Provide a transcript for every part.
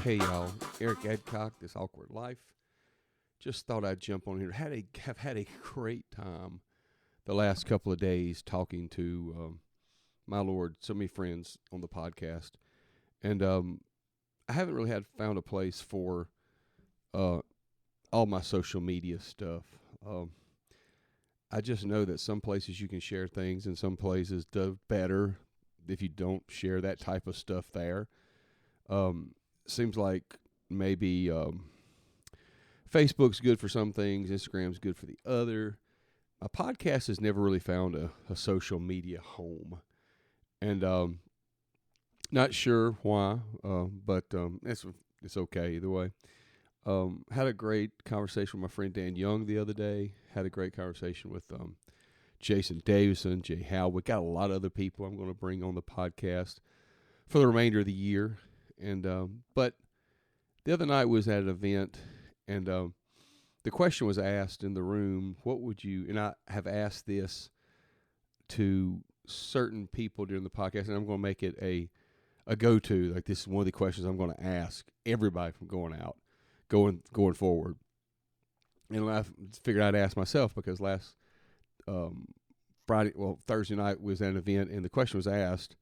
Hey y'all, Eric Adcock, This Awkward Life. Just thought I'd jump on here. Have had a great time the last couple of days talking to my Lord, so many friends on the podcast, and I haven't really found a place for all my social media stuff. I just know that some places you can share things, and some places do better if you don't share that type of stuff there. Seems like maybe Facebook's good for some things, Instagram's good for the other. My podcast has never really found a social media home, and not sure why, but it's okay either way. Had a great conversation with my friend Dan Young the other day. Had a great conversation with Jason Davison, Jay Howe. We got a lot of other people I'm going to bring on the podcast for the remainder of the year. And but the other night was at an event, and the question was asked in the room, what would you, and I have asked this to certain people during the podcast, and I'm going to make it a go-to. Like, this is one of the questions I'm going to ask everybody from going forward. And I figured I'd ask myself, because last Thursday night was at an event, and the question was asked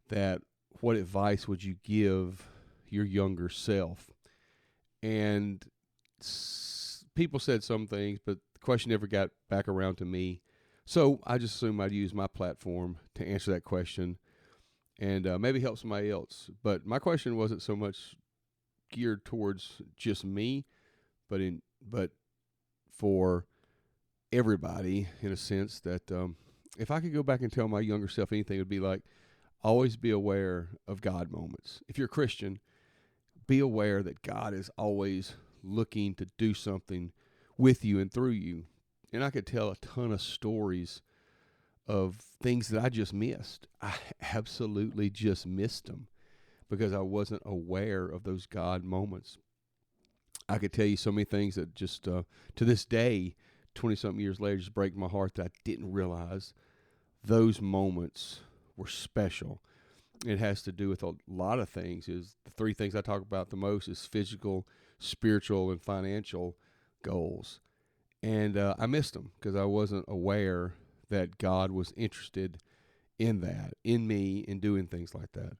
that, what advice would you give your younger self? And people said some things, but the question never got back around to me. So I just assumed I'd use my platform to answer that question and maybe help somebody else. But my question wasn't so much geared towards just me, but for everybody, in a sense, that if I could go back and tell my younger self anything, it would be like, always be aware of God moments. If you're a Christian, be aware that God is always looking to do something with you and through you. And I could tell a ton of stories of things that I just missed. I absolutely just missed them because I wasn't aware of those God moments. I could tell you so many things that just to this day, 20-something years later, just break my heart that I didn't realize those moments were special. It has to do with a lot of things. Is the three things I talk about the most is physical, spiritual, and financial goals. And I missed them because I wasn't aware that God was interested in that, in me, in doing things like that.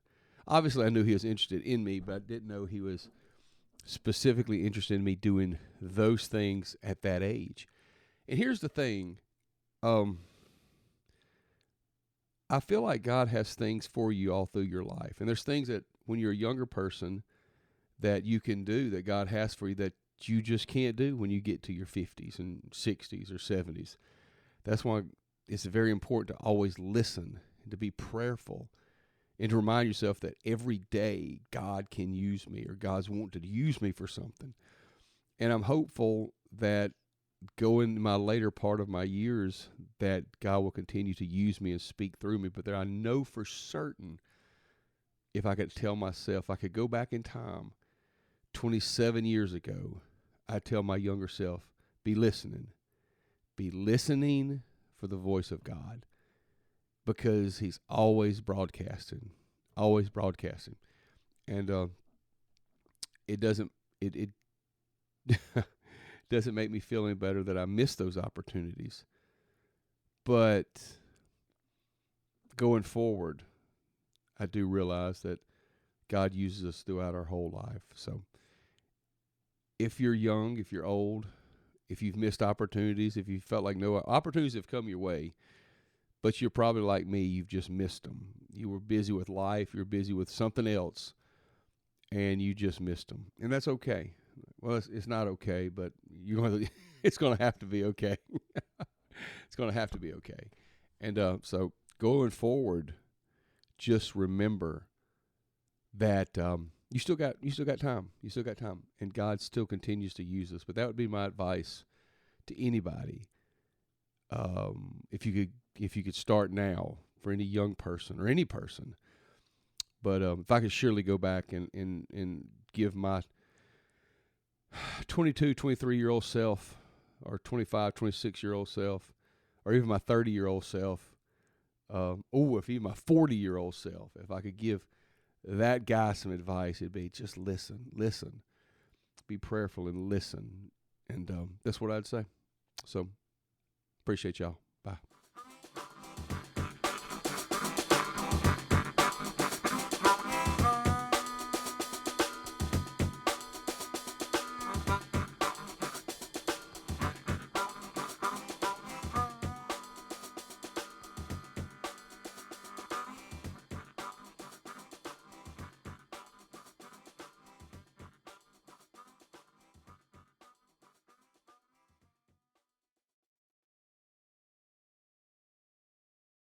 Obviously, I knew he was interested in me, but I didn't know he was specifically interested in me doing those things at that age. And here's the thing. I feel like God has things for you all through your life. And there's things that when you're a younger person that you can do that God has for you that you just can't do when you get to your 50s and 60s or 70s. That's why it's very important to always listen and to be prayerful and to remind yourself that every day God can use me, or God's wanting to use me for something. And I'm hopeful that going my later part of my years that God will continue to use me and speak through me. But there, I know for certain, if I could tell myself, I could go back in time 27 years ago, I'd tell my younger self, be listening for the voice of God, because he's always broadcasting. And it doesn't doesn't make me feel any better that I missed those opportunities. But going forward, I do realize that God uses us throughout our whole life. So if you're young, if you're old, if you've missed opportunities, if you felt like no opportunities have come your way, but you're probably like me, you've just missed them. You were busy with life, you're busy with something else, and you just missed them. And that's okay. Well, it's not okay, but it's going to have to be okay. It's going to have to be okay. And so going forward, just remember that you still got time. You still got time, and God still continues to use us. But that would be my advice to anybody. If you could start now for any young person or any person. But if I could surely go back and give my 22, 23-year-old self, or 25, 26-year-old self, or even my 30-year-old self, if even my 40-year-old self, if I could give that guy some advice, it'd be just listen, be prayerful and listen. And that's what I'd say. So appreciate y'all. Bye.